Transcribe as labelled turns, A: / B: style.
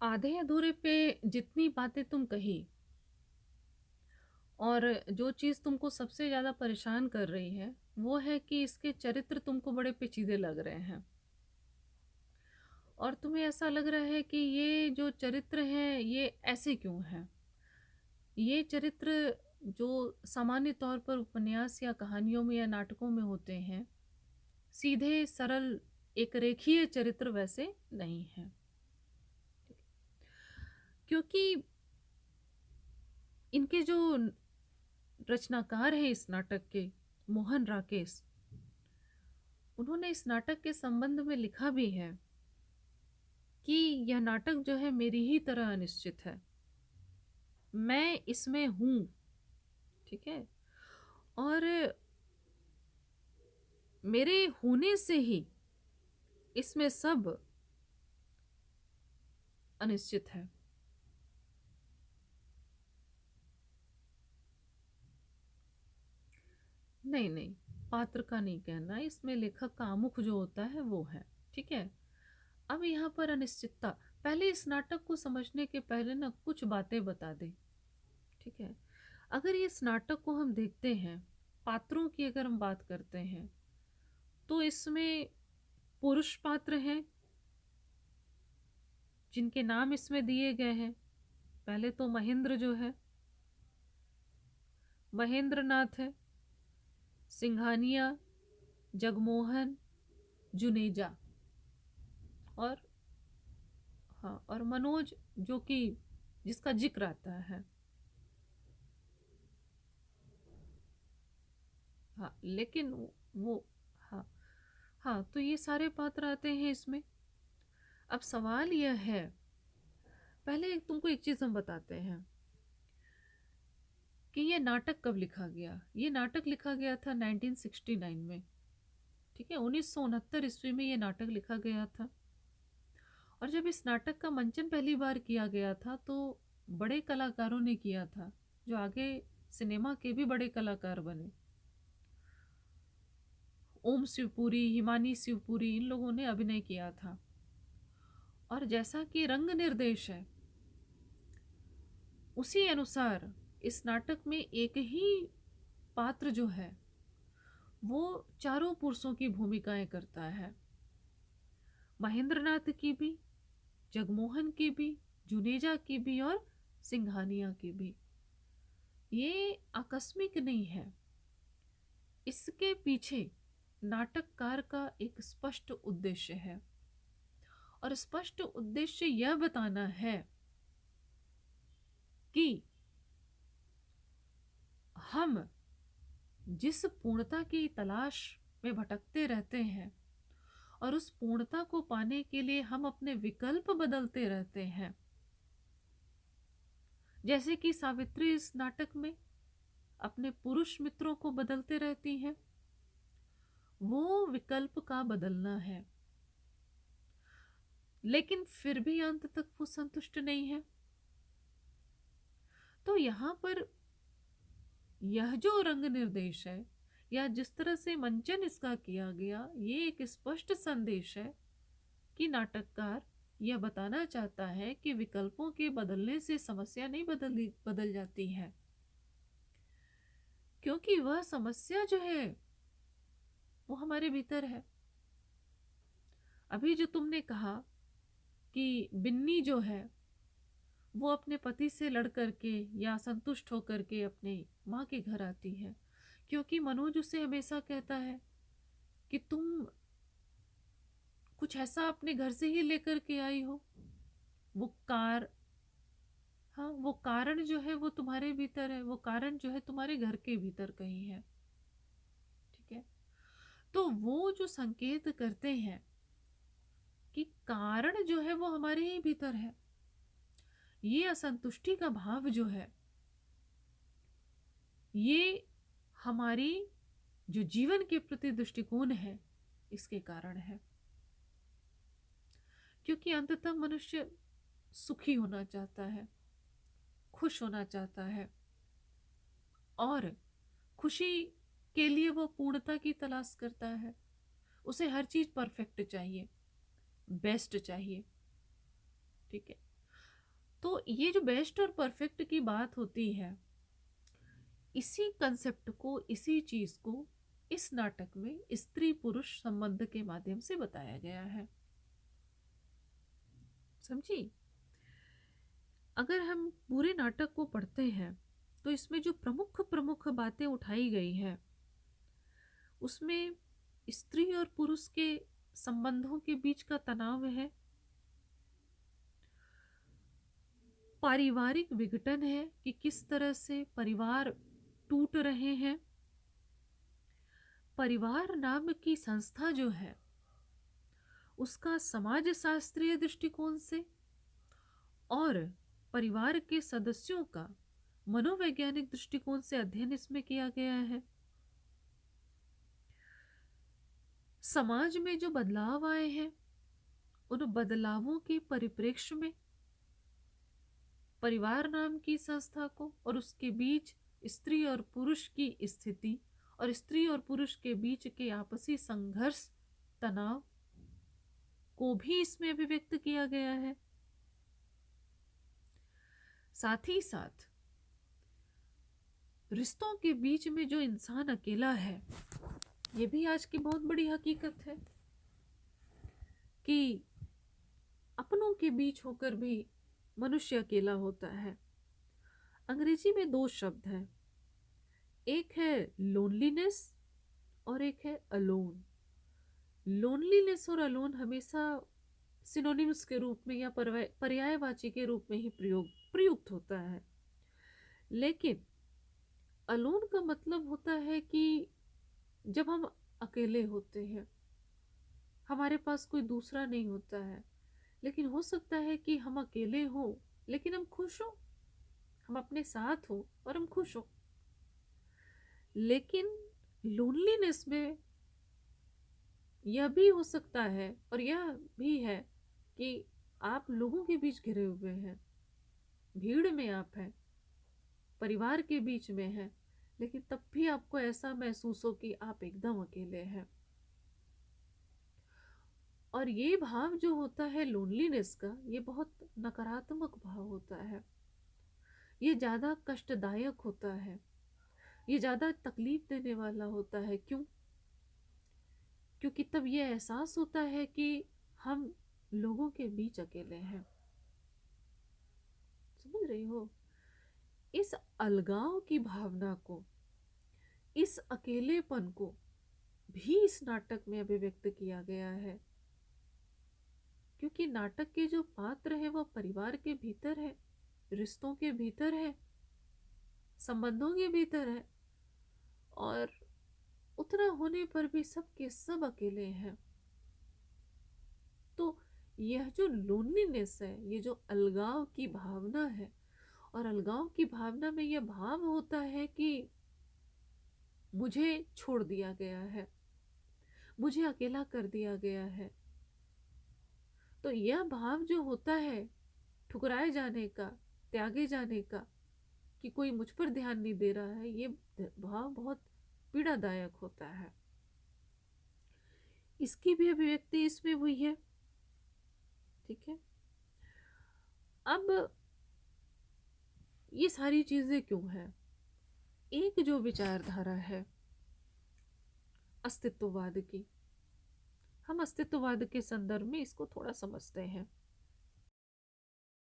A: आधे अधूरे पे जितनी बातें तुम कही और जो चीज़ तुमको सबसे ज़्यादा परेशान कर रही है, वो है कि इसके चरित्र तुमको बड़े पेचीदे लग रहे हैं। और तुम्हें ऐसा लग रहा है कि ये जो चरित्र हैं, ये ऐसे क्यों हैं? ये चरित्र जो सामान्य तौर पर उपन्यास या कहानियों में या नाटकों में होते हैं, सीधे सरल एक रेखीय चरित्र वैसे नहीं हैं। क्योंकि इनके जो रचनाकार हैं इस नाटक के, मोहन राकेश, उन्होंने इस नाटक के संबंध में लिखा भी है कि यह नाटक जो है मेरी ही तरह अनिश्चित है। मैं इसमें हूं, ठीक है, और मेरे होने से ही इसमें सब अनिश्चित है। नहीं नहीं, पात्र का नहीं कहना, इसमें लेखक का आमुख जो होता है वो है, ठीक है। अब यहाँ पर अनिश्चितता, पहले इस नाटक को समझने के पहले ना कुछ बातें बता दे, ठीक है। अगर इस नाटक को हम देखते हैं, पात्रों की अगर हम बात करते हैं, तो इसमें पुरुष पात्र हैं जिनके नाम इसमें दिए गए हैं। पहले तो महेंद्र जो है, महेंद्र नाथ है, सिंघानिया, जगमोहन, जुनेजा, और हाँ, और मनोज, जो कि जिसका जिक्र आता है। हाँ, लेकिन वो, हाँ, हाँ, तो ये सारे पात्र आते हैं इसमें। अब सवाल यह है, पहले तुमको एक चीज हम बताते हैं कि ये नाटक कब लिखा गया। ये नाटक लिखा गया था 1969 में, ठीक है, 1969 ईस्वी में ये नाटक लिखा गया था। और जब इस नाटक का मंचन पहली बार किया गया था तो बड़े कलाकारों ने किया था, जो आगे सिनेमा के भी बड़े कलाकार बने। ओम शिवपुरी, हिमानी शिवपुरी, इन लोगों ने अभिनय किया था। और जैसा कि रंग निर्देश है, उसी अनुसार इस नाटक में एक ही पात्र जो है वो चारों पुरुषों की भूमिकाएं करता है। महेंद्रनाथ की भी, जगमोहन की भी, जुनेजा की भी, और सिंघानिया की भी। ये आकस्मिक नहीं है, इसके पीछे नाटककार का एक स्पष्ट उद्देश्य है। और स्पष्ट उद्देश्य यह बताना है कि हम जिस पूर्णता की तलाश में भटकते रहते हैं और उस पूर्णता को पाने के लिए हम अपने विकल्प बदलते रहते हैं, जैसे कि सावित्री इस नाटक में अपने पुरुष मित्रों को बदलते रहती हैं, वो विकल्प का बदलना है। लेकिन फिर भी अंत तक वो संतुष्ट नहीं है। तो यहां पर यह जो रंग निर्देश है या जिस तरह से मंचन इसका किया गया, ये एक स्पष्ट संदेश है कि नाटककार यह बताना चाहता है कि विकल्पों के बदलने से समस्या नहीं बदल जाती है, क्योंकि वह समस्या जो है वो हमारे भीतर है। अभी जो तुमने कहा कि बिन्नी जो है वो अपने पति से लड़ करके या संतुष्ट होकर के अपने माँ के घर आती है, क्योंकि मनोज उसे हमेशा कहता है कि तुम कुछ ऐसा अपने घर से ही लेकर के आई हो। वो कार हाँ, वो कारण जो है वो तुम्हारे भीतर है, वो कारण जो है तुम्हारे घर के भीतर कहीं है, ठीक है। तो वो जो संकेत करते हैं कि कारण जो है वो हमारे ही भीतर है, ये असंतुष्टि का भाव जो है, ये हमारी जो जीवन के प्रति दृष्टिकोण है इसके कारण है। क्योंकि अंततः मनुष्य सुखी होना चाहता है, खुश होना चाहता है, और खुशी के लिए वो पूर्णता की तलाश करता है। उसे हर चीज परफेक्ट चाहिए, बेस्ट चाहिए, ठीक है। तो ये जो बेस्ट और परफेक्ट की बात होती है, इसी कंसेप्ट को, इसी चीज को इस नाटक में स्त्री पुरुष संबंध के माध्यम से बताया गया है। समझी? अगर हम पूरे नाटक को पढ़ते हैं तो इसमें जो प्रमुख प्रमुख बातें उठाई गई है, उसमें स्त्री और पुरुष के संबंधों के बीच का तनाव है, पारिवारिक विघटन है कि किस तरह से परिवार टूट रहे हैं, परिवार नाम की संस्था जो है उसका समाज शास्त्रीय दृष्टिकोण से और परिवार के सदस्यों का मनोवैज्ञानिक दृष्टिकोण से अध्ययन इसमें किया गया है। समाज में जो बदलाव आए हैं उन बदलावों के परिप्रेक्ष्य में परिवार नाम की संस्था को और उसके बीच स्त्री और पुरुष की स्थिति और स्त्री और पुरुष के बीच के आपसी संघर्ष, तनाव को भी इसमें अभिव्यक्त किया गया है। साथ ही साथ रिश्तों के बीच में जो इंसान अकेला है, ये भी आज की बहुत बड़ी हकीकत है कि अपनों के बीच होकर भी मनुष्य अकेला होता है। अंग्रेजी में दो शब्द हैं, एक है लोनलीनेस और एक है अलोन। लोनलीनेस और अलोन हमेशा सिनोनिम्स के रूप में या पर्यायवाची के रूप में ही प्रयुक्त होता है, लेकिन अलोन का मतलब होता है कि जब हम अकेले होते हैं, हमारे पास कोई दूसरा नहीं होता है, लेकिन हो सकता है कि हम अकेले हों लेकिन हम खुश हों, हम अपने साथ हों और हम खुश हों। लेकिन लोनलीनेस में यह भी हो सकता है और यह भी है कि आप लोगों के बीच घिरे हुए हैं, भीड़ में आप हैं, परिवार के बीच में हैं, लेकिन तब भी आपको ऐसा महसूस हो कि आप एकदम अकेले हैं। और ये भाव जो होता है लोनलीनेस का, ये बहुत नकारात्मक भाव होता है, ये ज़्यादा कष्टदायक होता है, ये ज़्यादा तकलीफ देने वाला होता है। क्यों? क्योंकि तब ये एहसास होता है कि हम लोगों के बीच अकेले हैं। समझ रही हो? इस अलगाव की भावना को, इस अकेलेपन को भी इस नाटक में अभिव्यक्त किया गया है, क्योंकि नाटक के जो पात्र है वह परिवार के भीतर है, रिश्तों के भीतर है, संबंधों के भीतर है, और उतना होने पर भी सब के सब अकेले हैं। तो यह जो लोनलीनेस है, ये जो अलगाव की भावना है, और अलगाव की भावना में यह भाव होता है कि मुझे छोड़ दिया गया है, मुझे अकेला कर दिया गया है। तो यह भाव जो होता है ठुकराए जाने का, त्यागे जाने का, कि कोई मुझ पर ध्यान नहीं दे रहा है, ये भाव बहुत पीड़ादायक होता है। इसकी भी अभिव्यक्ति इसमें हुई है। ठीक है, अब ये सारी चीजें क्यों है? एक जो विचारधारा है अस्तित्ववाद की, हम अस्तित्ववाद के संदर्भ में इसको थोड़ा समझते हैं।